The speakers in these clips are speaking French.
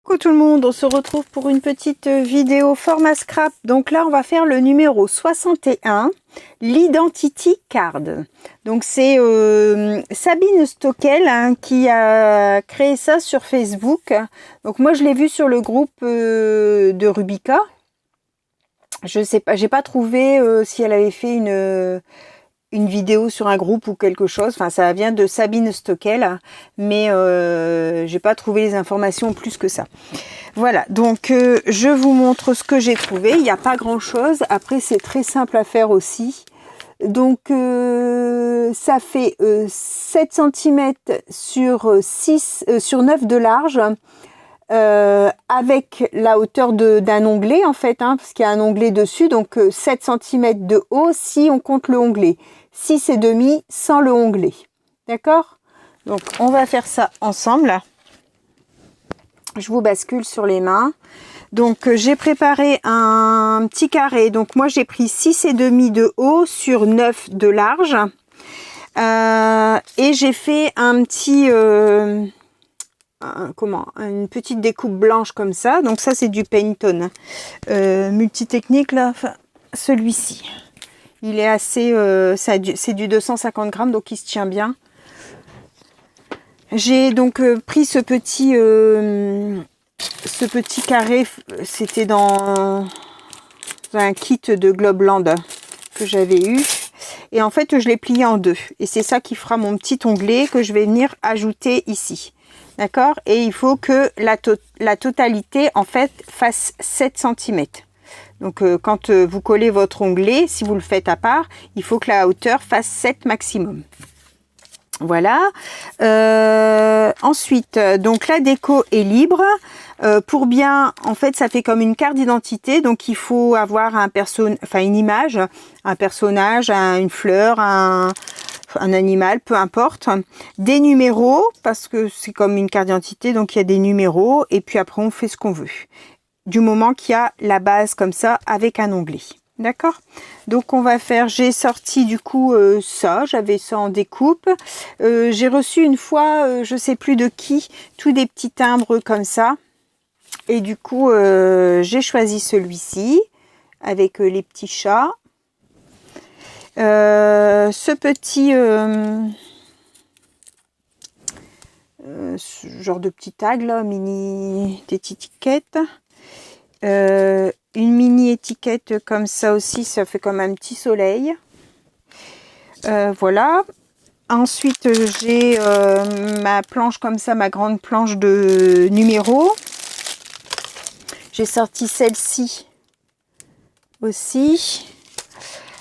Coucou tout le monde, on se retrouve pour une petite vidéo format scrap. Donc là, on va faire le numéro 61, l'Identity Card. Donc c'est Sabine Stockel qui a créé ça sur Facebook. Donc moi, je l'ai vu sur le groupe de Rubica. Je sais pas, j'ai pas trouvé si elle avait fait une vidéo sur un groupe ou quelque chose. Enfin, ça vient de Sabine Stockel, mais j'ai pas trouvé les informations plus que ça. Voilà, donc je vous montre ce que j'ai trouvé. Il n'y a pas grand chose. Après, c'est très simple à faire aussi. Donc ça fait 7 cm sur 9 de large, avec la hauteur d'un onglet en fait, parce qu'il y a un onglet dessus. Donc 7 cm de haut si on compte le onglet, 6,5 sans le onglet. D'accord? Donc on va faire ça ensemble. Je vous bascule sur les mains. Donc j'ai préparé un petit carré. Donc moi j'ai pris 6,5 de haut sur 9 de large. Et j'ai fait un petit une petite découpe blanche comme ça. Donc ça c'est du Pantone multitechnique là, enfin, celui-ci. Il est assez c'est du 250 grammes, donc il se tient bien. J'ai donc pris ce petit carré, c'était dans un kit de Globland que j'avais eu. Et en fait, je l'ai plié en deux. Et c'est ça qui fera mon petit onglet que je vais venir ajouter ici. D'accord? Et il faut que la totalité, en fait, fasse 7 cm. Donc, quand vous collez votre onglet, si vous le faites à part, il faut que la hauteur fasse 7 maximum. Voilà. Ensuite, donc la déco est libre. Pour bien, en fait, ça fait comme une carte d'identité. Donc, il faut avoir une image, un personnage, une fleur, un animal, peu importe. Des numéros, parce que c'est comme une carte d'identité, donc il y a des numéros. Et puis après, on fait ce qu'on veut. Du moment qu'il y a la base comme ça, avec un onglet. D'accord? Donc on va faire, j'ai sorti du coup ça, j'avais ça en découpe. J'ai reçu une fois, je sais plus de qui, tous des petits timbres comme ça. Et du coup, j'ai choisi celui-ci, avec les petits chats. Ce petit ce genre de petit tag là, mini étiquette. Une mini étiquette comme ça aussi, ça fait comme un petit soleil. Voilà. Ensuite, j'ai ma planche comme ça, ma grande planche de numéros. J'ai sorti celle-ci aussi.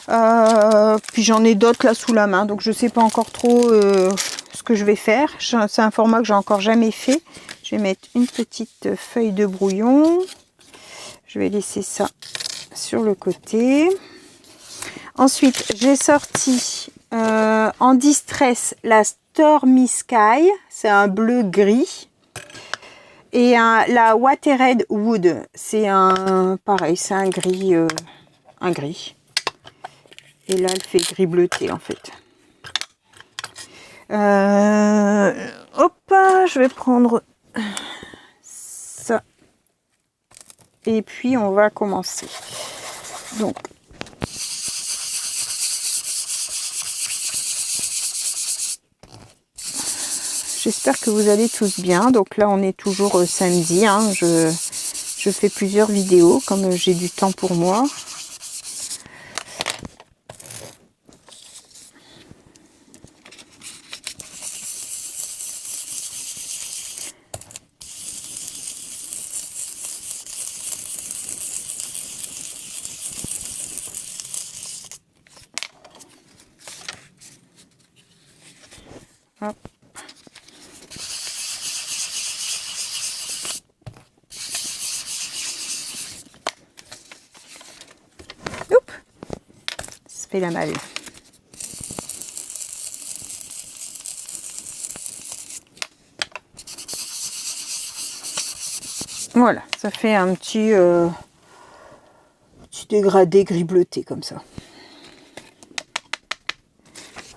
Puis j'en ai d'autres là sous la main, donc je sais pas encore trop ce que je vais faire. C'est un format que j'ai encore jamais fait. Je vais mettre une petite feuille de brouillon. Je vais laisser ça sur le côté. Ensuite, j'ai sorti en distress la Stormy Sky. C'est un bleu gris. Et la Watered Wood. C'est pareil, c'est un gris. Et là, elle fait gris bleuté en fait. Hop, je vais prendre ça. Et puis, on va commencer. Donc, j'espère que vous allez tous bien. Donc là, on est toujours samedi. Je fais plusieurs vidéos comme j'ai du temps pour moi. Hop. Oups, ça fait la malle. Voilà, ça fait un petit dégradé gris bleuté comme ça.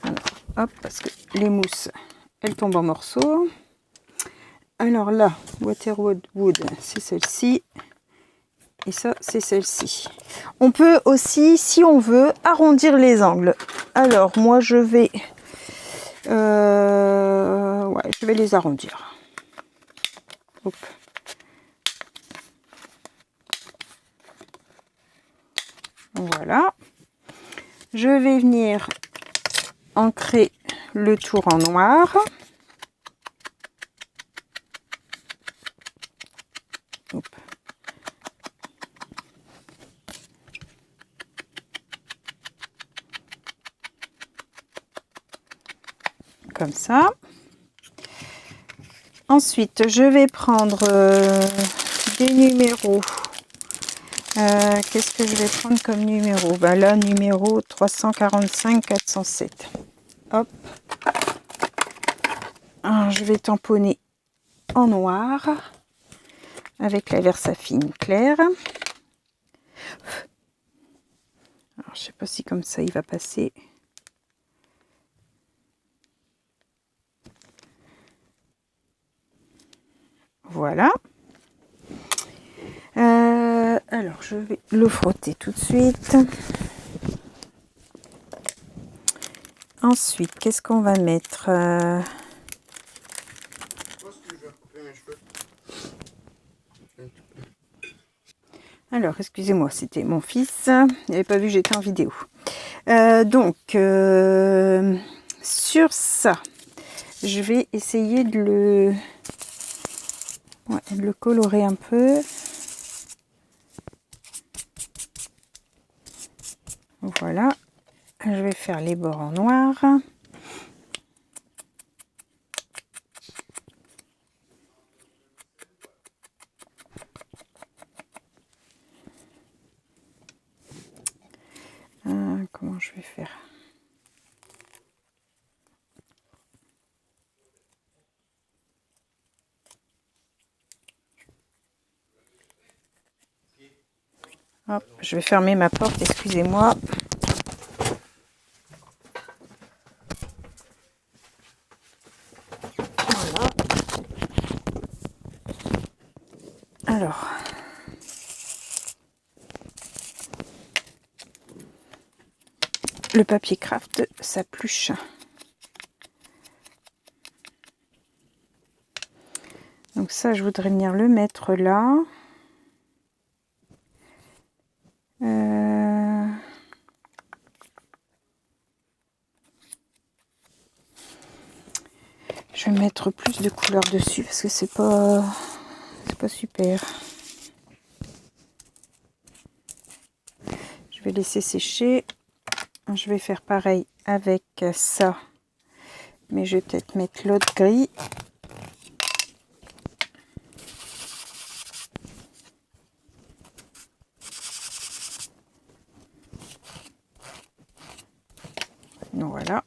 Alors, hop, parce que les mousses, elles tombent en morceaux. Alors là, Waterwood Wood, c'est celle-ci. Et ça, c'est celle-ci. On peut aussi, si on veut, arrondir les angles. Alors, moi, je vais les arrondir. Hop. Voilà. Je vais venir ancrer le tour en noir. Hop. Comme ça. Ensuite, je vais prendre des numéros. Qu'est-ce que je vais prendre comme numéro? Ben là, numéro 345 407. Hop. Alors, je vais tamponner en noir avec la Versafine claire. Alors, je sais pas si comme ça il va passer. Voilà. Alors, je vais le frotter tout de suite. Ensuite, qu'est-ce qu'on va mettre? Alors, excusez-moi, c'était mon fils. Il n'avait pas vu que j'étais en vidéo. Sur ça, je vais essayer de le colorer un peu. Voilà. Je vais faire les bords en noir. Comment je vais faire? Hop, je vais fermer ma porte, excusez-moi. Voilà. Alors, le papier craft s'appluche. Donc ça, je voudrais venir le mettre là. Je vais mettre plus de couleur dessus parce que c'est pas super. Je vais laisser sécher. Je vais faire pareil avec ça, mais je vais peut-être mettre l'autre gris. Voilà.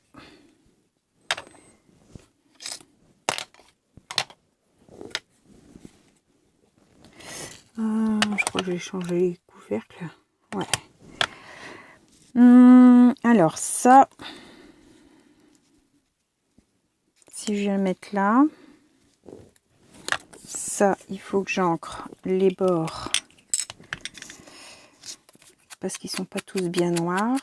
Je crois que j'ai changé les couvercles. Ouais. Alors ça, si je viens le mettre là, ça, il faut que j'ancre les bords parce qu'ils sont pas tous bien noirs.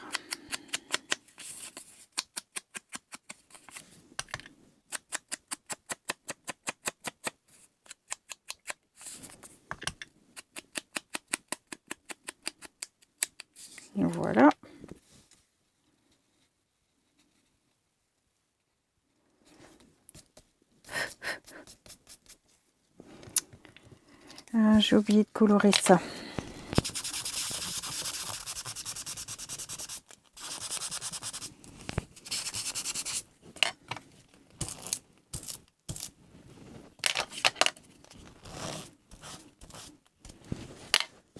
Voilà. J'ai oublié de colorer ça.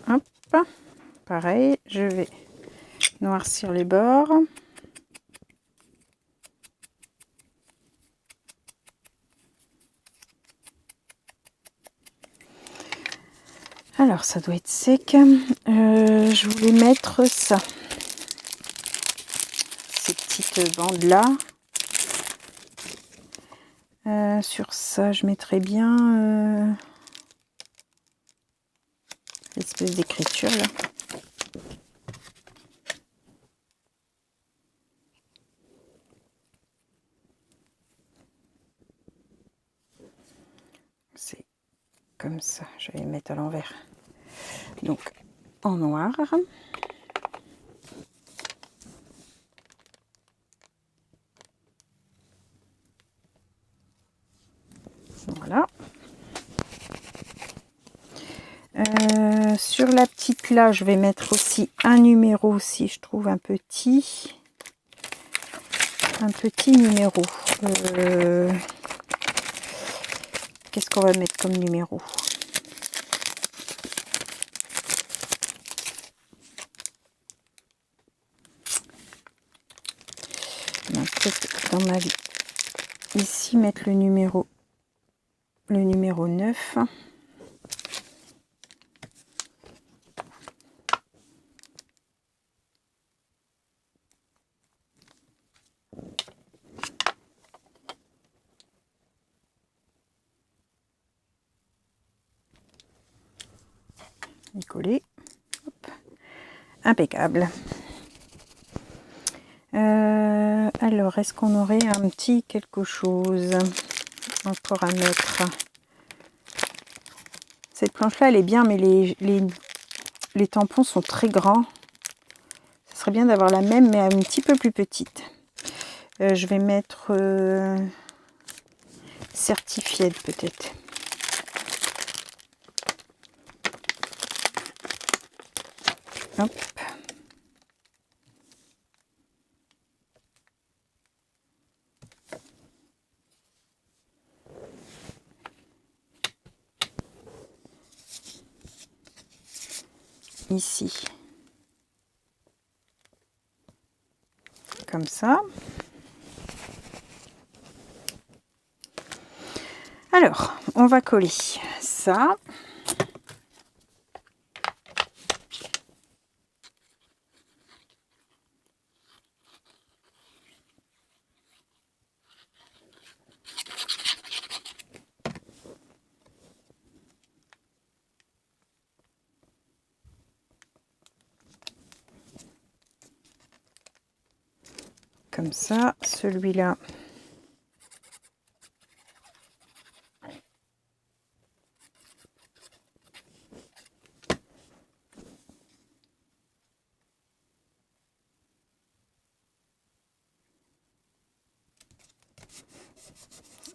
Hop, pareil, je vais noircir les bords. Alors ça doit être sec. Je voulais mettre ça, ces petites bandes là. Sur ça, je mettrais bien l'espèce d'écriture là. C'est comme ça, je vais le mettre à l'envers. Donc en noir. Voilà. Sur la petite là, je vais mettre aussi un numéro si je trouve un petit numéro. Qu'est-ce qu'on va mettre comme numéro? Peut-être dans ma vie. Ici, mettre le numéro 9. Y coller. Hop. Impeccable. Alors, est-ce qu'on aurait un petit quelque chose encore à mettre? Cette planche-là, elle est bien, mais les tampons sont très grands. Ce serait bien d'avoir la même, mais un petit peu plus petite. Je vais mettre Certified peut-être. Hop. Ici. Comme ça. Alors, on va coller ça. Comme ça, celui-là.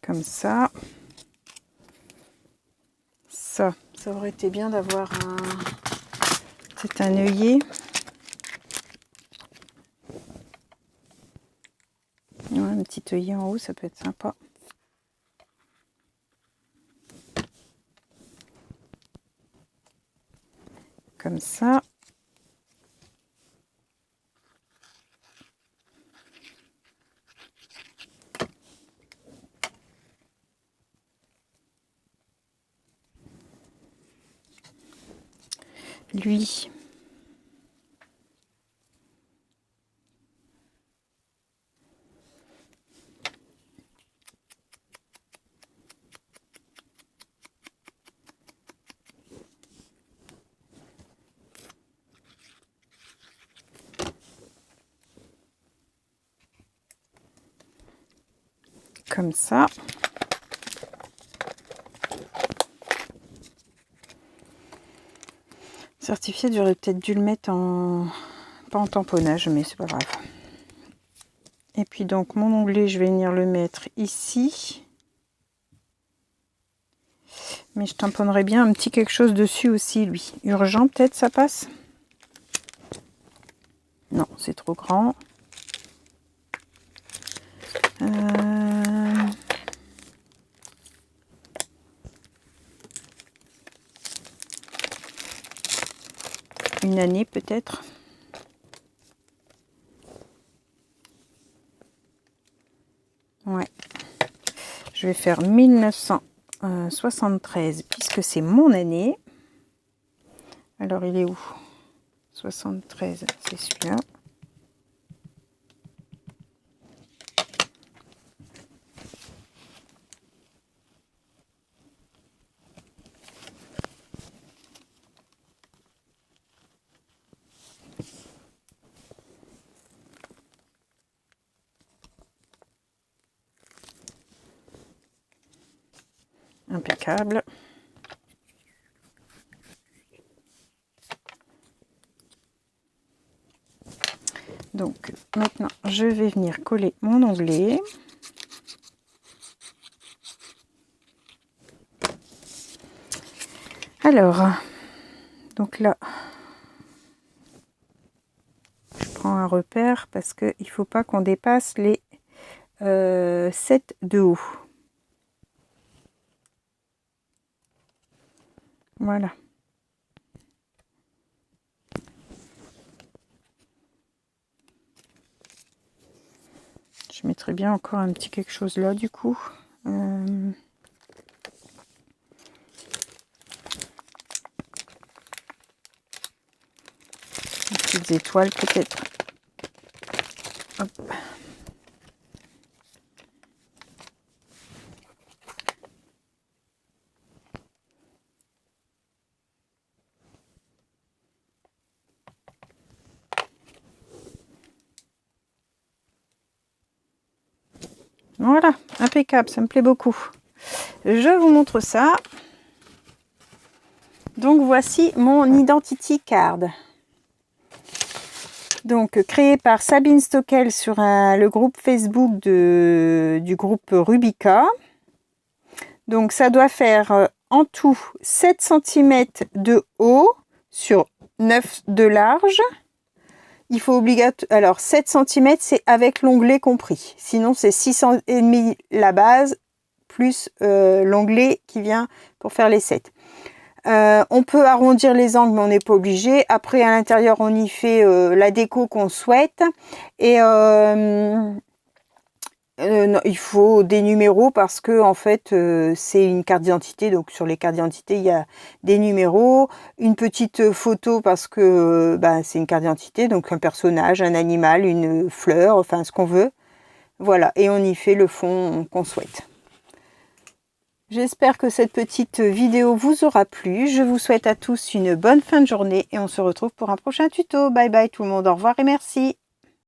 Comme ça. Ça aurait été bien d'avoir peut-être un œillet. Ouais, un petit œillet en haut, ça peut être sympa. Comme ça. Lui. Comme ça. Certifié, j'aurais peut-être dû le mettre en... pas en tamponnage, mais c'est pas grave. Et puis donc mon onglet, je vais venir le mettre ici. Mais je tamponnerai bien un petit quelque chose dessus aussi, lui. Urgent, peut-être, ça passe? Non, c'est trop grand. Une année, peut-être. Ouais. Je vais faire 1973, puisque c'est mon année. Alors, il est où? 73, c'est celui-là. Impeccable. Donc maintenant, je vais venir coller mon onglet. Alors, donc là, je prends un repère parce qu'il ne faut pas qu'on dépasse les 7 de haut. Voilà. Je mettrai bien encore un petit quelque chose là du coup. Petites étoiles peut-être. Hop. Voilà, impeccable, ça me plaît beaucoup. Je vous montre ça. Donc voici mon Identity Card. Donc créé par Sabine Stockel sur le groupe Facebook du groupe Rubica. Donc ça doit faire en tout 7 cm de haut sur 9 de large. Il faut alors 7 cm c'est avec l'onglet compris. Sinon c'est 6,5 la base plus l'onglet qui vient pour faire les 7. On peut arrondir les angles mais on n'est pas obligé. Après à l'intérieur on y fait la déco qu'on souhaite. Et non, il faut des numéros parce que en fait c'est une carte d'identité, donc sur les cartes d'identité il y a des numéros, une petite photo parce que c'est une carte d'identité, donc un personnage, un animal, une fleur, enfin ce qu'on veut, voilà, et on y fait le fond qu'on souhaite. J'espère que cette petite vidéo vous aura plu. Je vous souhaite à tous une bonne fin de journée et on se retrouve pour un prochain tuto. Bye bye tout le monde, au revoir et merci.